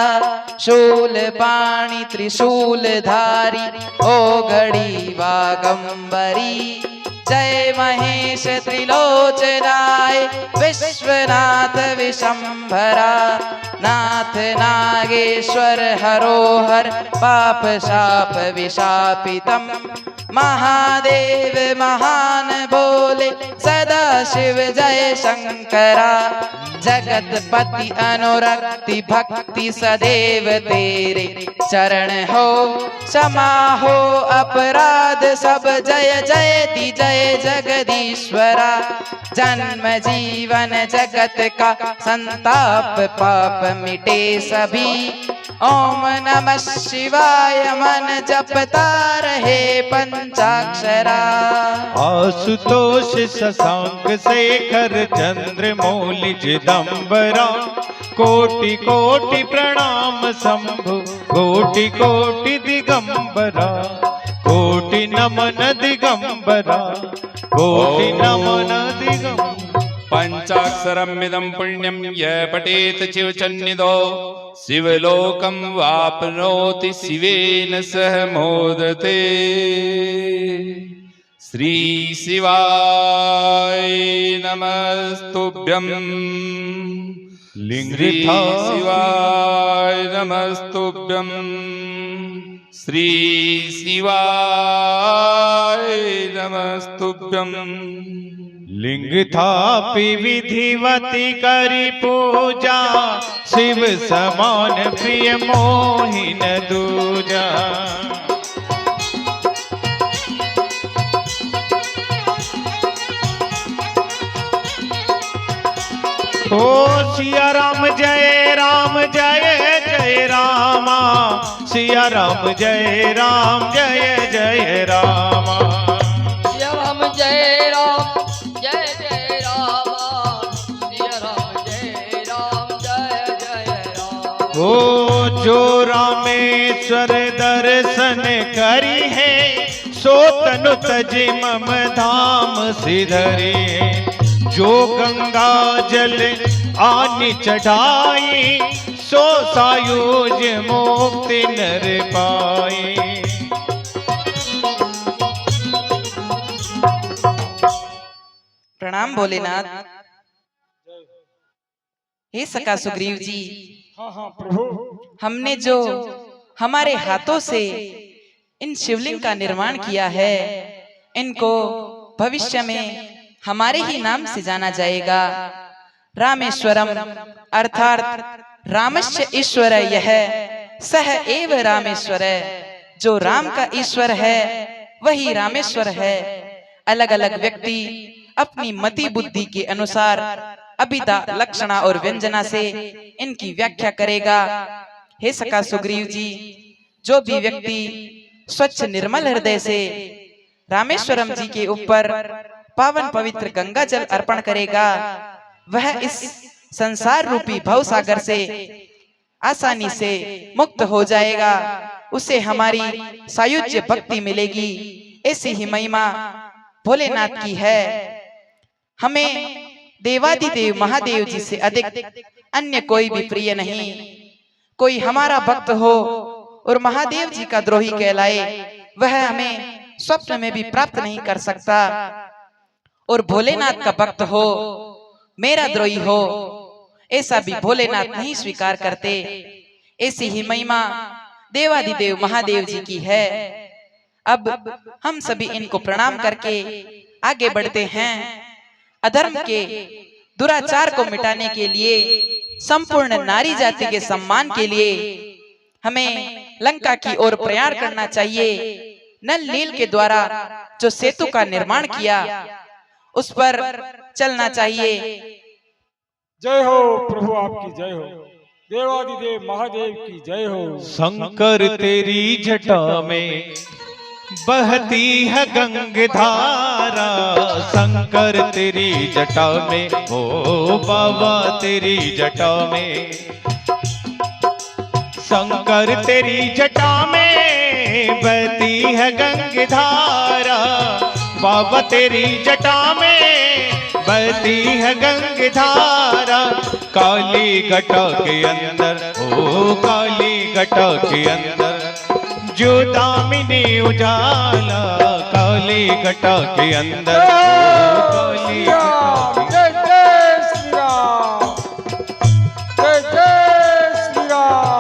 शूल पाणि त्रिशूलधारी ओ घड़ी वागंबरी जय महेश त्रिलोचनाय विश्वनाथ विशंभरा नाथ नागेश्वर हरोहर पाप शाप विशापितम महादेव महान भोले सदा शिव जय शंकरा जगतपति अनुरक्ति भक्ति सदैव तेरे चरण हो क्षमा हो अपराध सब जय जयति जय जगदीश्वरा जन्म जीवन जगत का संताप पाप मिटे सभी ओम नमः शिवाय मन जपता रहे पंचाक्षरा। आशुतोष शशांक शेखर चंद्रमौलि चिदंबरा कोटि कोटि प्रणाम शंभु कोटि कोटि दिगंबरा कोटि नमन दिगंबरा कोटि नमन दिगंबरा। पंचाक्षरमिदं पुण्यं यः पठेत शिवसन्निधौ शिवलोकं वाप्नोति शिवेन सह मोदते। श्री शिवाय नमस्तुभ्यं श्री शिवाय नमस्तुभ्यं श्री शिवाय नमस्तुभ्यं। लिंग थापि विधिवती करी पूजा शिव समान प्रिय मोहिन दूजा। ओ सिया राम जय जय रामा सिया राम जय जय रामा सिया राम जय जय रामा सिया राम जय जय राम। ओ जो रामेश्वर दर्शन करी है सो तनु तज मम धाम सिधरी जो गंगा जल आनि चढ़ाई सो सायुज मुक्ति नर पाई। प्रणाम भोलेनाथ। हे सखा सुग्रीव जी, हाँ हाँ प्रभु। हमने जो हमारे हाथों से इन शिवलिंग का निर्माण किया है। इनको भविष्य में हमारे ही नाम से जाना जाएगा। रामेश्वरम अर्थात रामस्य ईश्वर यह सह एव रामेश्वर, जो राम का ईश्वर है वही रामेश्वर है। अलग अलग व्यक्ति अपनी मति बुद्धि के अनुसार अभिधा लक्षणा और व्यंजना से इनकी व्याख्या करेगा। हे सखा सुग्रीव जी, जो भी व्यक्ति स्वच्छ निर्मल हृदय से रामेश्वरम जी के ऊपर पावन पवित्र गंगा जल अर्पण करेगा, वह इस संसार रूपी भव सागर से आसानी से मुक्त हो जाएगा। उसे हमारी सायुज्य भक्ति मिलेगी। ऐसी ही महिमा भोलेनाथ की है। हमें देवादिदेव महादेव जी से अधिक अन्य कोई भी प्रिय नहीं। कोई हमारा भक्त हो और महादेव जी का द्रोही कहलाए, वह हमें स्वप्न में भी प्राप्त नहीं कर सकता। और भोलेनाथ का भक्त हो, मेरा द्रोही हो, ऐसा भी भोलेनाथ नहीं स्वीकार करते। ऐसी ही महिमा देवादिदेव महादेव जी की है। अब हम सभी इनको प्रणाम करके आगे बढ़ते हैं। अधर्म के दुराचार को मिटाने के लिए, संपूर्ण नारी जाति के सम्मान के लिए हमें लंका की ओर प्रयाण करना चाहिए। नल नील के द्वारा जो सेतु का निर्माण किया, उस पर चलना चाहिए। जय हो प्रभु, आपकी जय हो। देवादिदेव महादेव की जय हो। शंकर तेरी जटा में बहती है गंगाधारा, शंकर तेरी जटा में, ओ बाबा तेरी जटा में, शंकर तेरी जटा में बहती है गंगाधारा, बाबा तेरी जटा में बहती है गंगाधारा। काली घटा के अंदर, ओ काली घटा के अंदर जो दामिनी उजाला, काली घटा के अंदर, ओ काली घटा के जय जय श्री राम, जय जय श्री राम।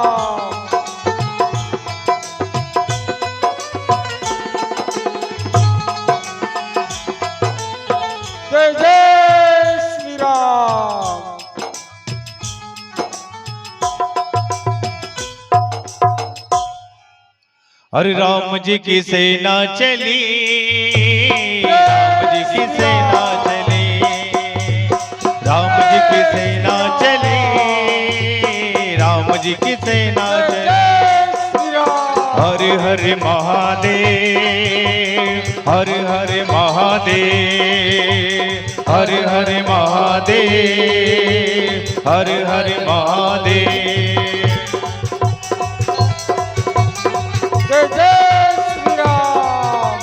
जय जय श्री राम। अरे राम जी की सेना चली, राम जी की सेना चली, राम जी की सेना चली, राम जी की सेना चली। हर हर महादेव, हर हर महादेव, हर हर महादेव, हर हर महादेव। जय जय श्री राम।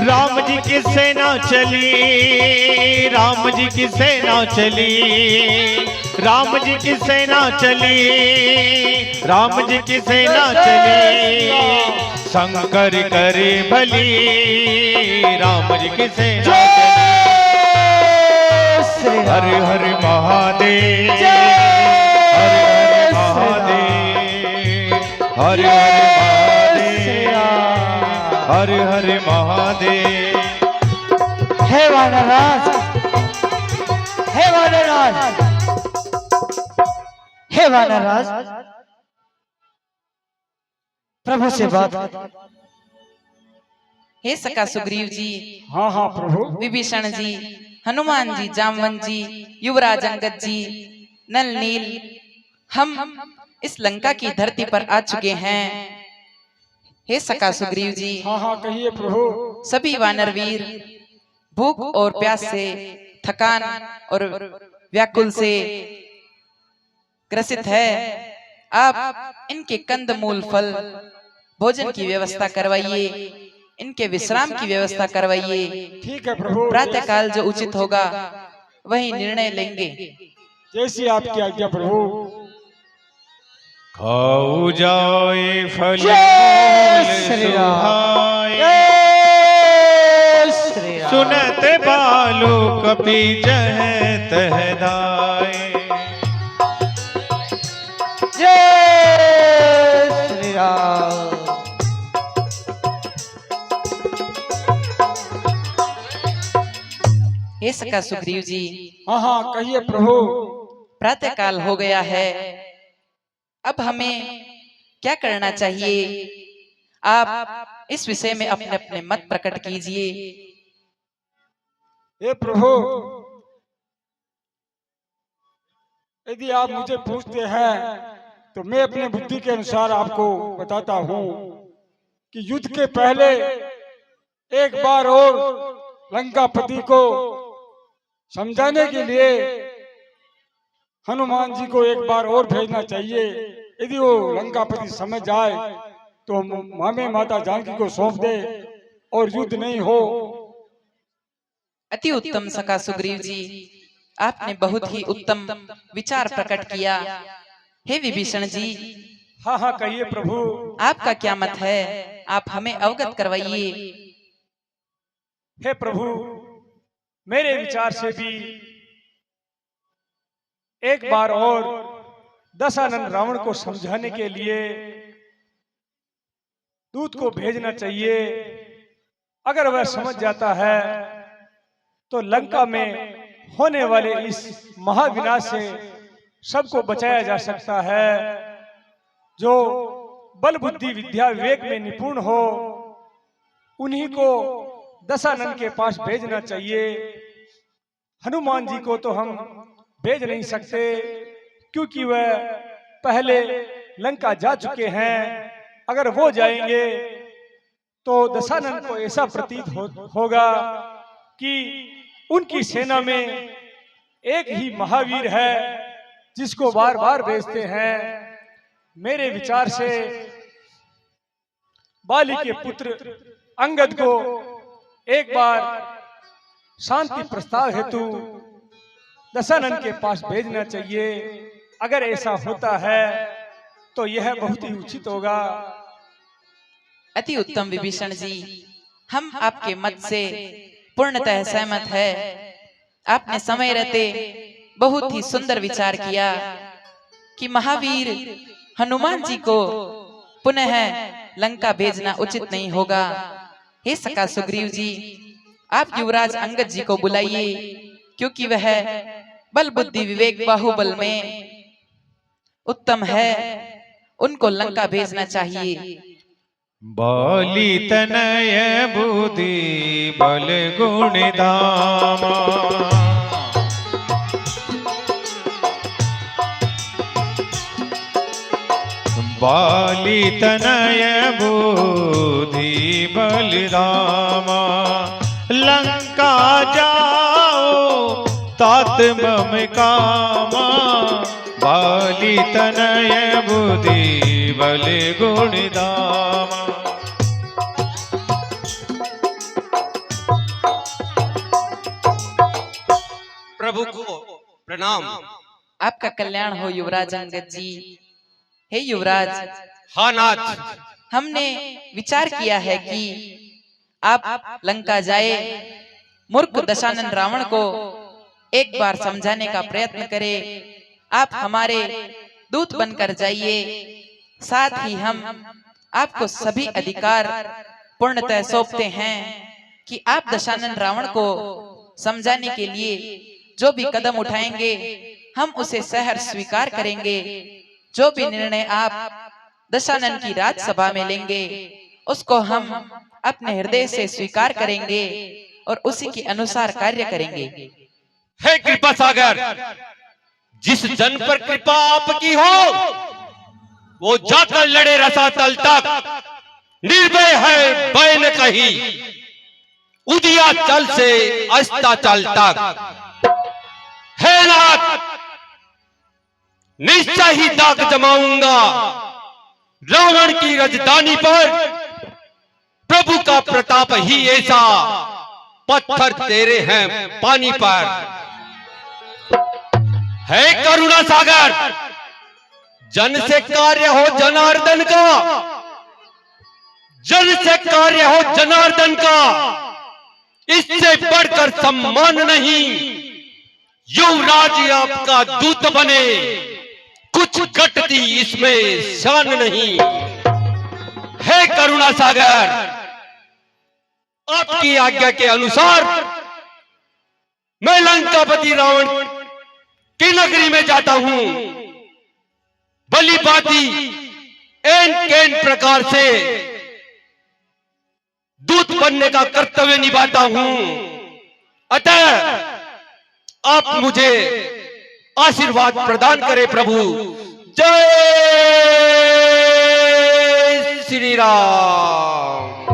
राम जी की सेना चली, राम जी की सेना चली, राम जी की सेना चली, राम जी की सेना चली, शंकर करे भली, राम जी की सेना चली। हर हर महादेव, हर हर महादेव, हर हर महादेव, हर हर महादेव। हे वानरराज, हे वानरराज, हे वानरराज, प्रभु से बात। हे सखा सुग्रीव जी, हाँ हाँ प्रभु। विभीषण जी, हनुमान जी, जामवंत जी, युवराज अंगद जी, नल नील, हम इस लंका की धरती पर आ चुके हैं। हे सखा सुग्रीव जी, हाँ हाँ कहिए प्रभु। सभी वानरवीर भूख और प्यास से, थकान और व्याकुल से ग्रसित है। आप इनके कंदमूल फल भोजन की व्यवस्था करवाइए, इनके विश्राम की व्यवस्था करवाइए। ठीक है प्रभु। प्रातःकाल जो उचित होगा वही निर्णय लेंगे। जैसी आपकी आज्ञा प्रभु। खाऊ जाए फल जय श्री राम, सुहाए, जय श्री राम। सुनत बालू कपि जह तह दाए। जय श्री राम। हे सखा सुग्रीव जी, हाँ हाँ कहिए प्रभु। प्रातः काल हो गया है, अब हमें क्या करना चाहिए? आप इस विषय में अपने अपने मत प्रकट कीजिए। हे प्रभु, यदि आप मुझे पूछते हैं तो मैं अपने बुद्धि के अनुसार आपको बताता हूँ कि युद्ध के पहले एक बार और लंकापति को समझाने के लिए हनुमान जी को एक बार और भेजना चाहिए। यदि वो लंकापति समझ जाए तो हमें माता जानकी को सौंप दे और युद्ध नहीं हो। अति उत्तम सखा सुग्रीव जी, आपने बहुत ही उत्तम विचार प्रकट किया। हे विभीषण जी, हाँ हाँ कहिए प्रभु। आपका क्या मत है? आप हमें अवगत करवाइए। हे प्रभु, मेरे विचार से भी एक बार और दशानन रावण को समझाने के लिए दूत को भेजना चाहिए। अगर वह समझ जाता है तो लंका में होने वाले इस महाविनाश से सबको बचाया जा सकता है। जो बल बुद्धि विद्या विवेक में निपुण हो उन्हीं को दशानन के पास भेजना चाहिए। हनुमान जी को तो हम भेज नहीं सकते क्योंकि वह पहले लंका जा चुके हैं। अगर वो जाएंगे तो दशानन को ऐसा प्रतीत होगा कि उनकी सेना में एक ही महावीर है जिसको बार बार भेजते हैं। मेरे विचार से बाली के पुत्र अंगद को एक बार शांति प्रस्ताव हेतु दशानन के पास भेजना चाहिए। अगर ऐसा होता है तो यह बहुत ही उचित होगा। अति उत्तम विभीषण जी, हम आपके मत से पूर्णतः सहमत है। आपने समय रहते बहुत ही सुंदर विचार किया कि महावीर हनुमान जी को पुनः लंका भेजना उचित नहीं होगा। हे सखा सुग्रीव जी, आप युवराज अंगद जी को बुलाइए क्योंकि वह बल बुद्धि विवेक बाहुबल में उत्तम है, उनको लंका भेजना चाहिए। बाली तनय बुद्धि बल गुण धामा। बाली तनय बुद्धि बल धामा। लंका जाओ तात मम कामा। बाली तनय बुद्धि बल गुण धामा। प्रभु को प्रणाम। आपका कल्याण हो युवराज अंगद जी। हे युवराज, हाँ नाथ। हमने विचार किया है कि आप लंका जाए, मूर्ख दशानन रावण को एक बार समझाने का प्रयत्न करें। आप हमारे दूत बनकर जाइए, साथ ही हम आपको सभी अधिकार पूर्णतः सौंपते हैं कि आप दशानन रावण को समझाने के लिए जो भी कदम उठाएंगे हम उसे सहर्ष स्वीकार करेंगे। जो भी निर्णय आप दशानन की राजसभा में लेंगे उसको हम अपने हृदय से स्वीकार करेंगे और उसी के अनुसार कार्य करेंगे। हे कृपा सागर, जिस जन पर कृपा आपकी हो वो जाकर लड़े रसातल तक। निर्भय है बैन कही, उदिया चल से अस्ताचल तक। हे नाथ, निश्चय ही दाग जमाऊंगा रावण की राजधानी पर। प्रभु का प्रताप ही ऐसा, पत्थर तेरे हैं पानी पर। है करुणा सागर, जन से कार्य हो जनार्दन का। जन से कार्य हो जनार्दन का। इससे बढ़कर सम्मान नहीं। युवराज आपका दूत बने, कुछ घटती इसमें शान नहीं। हे करुणा सागर, आपकी आज्ञा के अनुसार मैं लंकापति रावण की नगरी में जाता हूं। भली भांति एन केन प्रकार से दूत बनने का कर्तव्य निभाता हूं। अतः आप मुझे आशीर्वाद प्रदान करें प्रभु। जय श्री राम।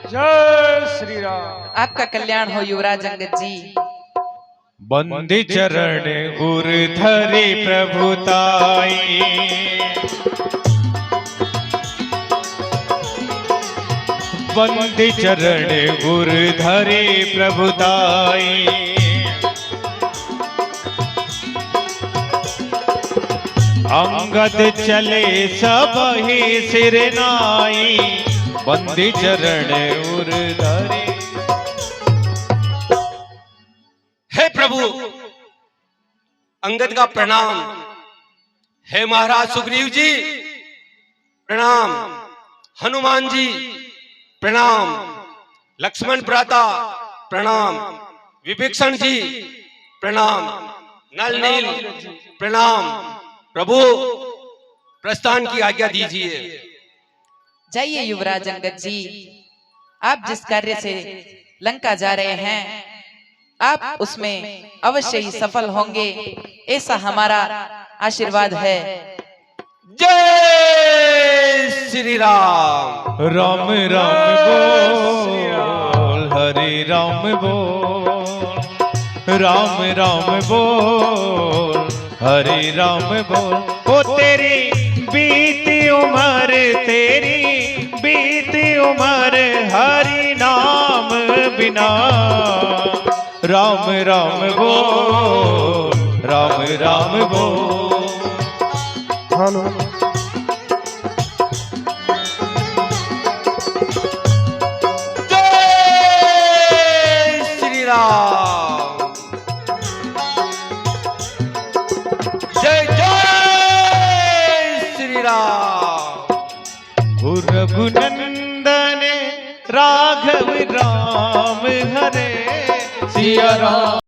जय श्री राम। आपका कल्याण हो युवराज अंगद जी। बंदी चरण उर धरे प्रभुताई, बंदी चरण उर धरे प्रभुताई। अंगद चले सब ही सिर नाई, बंदी चरण उर धरे। हे प्रभु, अंगद का प्रणाम। हे महाराज सुग्रीव जी प्रणाम। हनुमान जी प्रणाम। लक्ष्मण भ्राता प्रणाम। विभीषण जी प्रणाम। नल नील प्रणाम। प्रभु प्रस्थान की आज्ञा दीजिए। जाइए युवराज अंगद जी, आप जिस कार्य से लंका जा रहे हैं आप उसमें अवश्य ही सफल होंगे, ऐसा हमारा आशीर्वाद है। जय श्री राम। राम राम बोल, हरे राम बोल, राम राम बोल, हरे राम बोल। ओ तेरी बीती उम्र, तेरी बीती उम्र, हरि नाम बिना। राम राम बोल, राम राम बोल। हेलो। जय श्री राम। जय जय श्री राम। रघुनंदन राघव राम हरे सिया राम।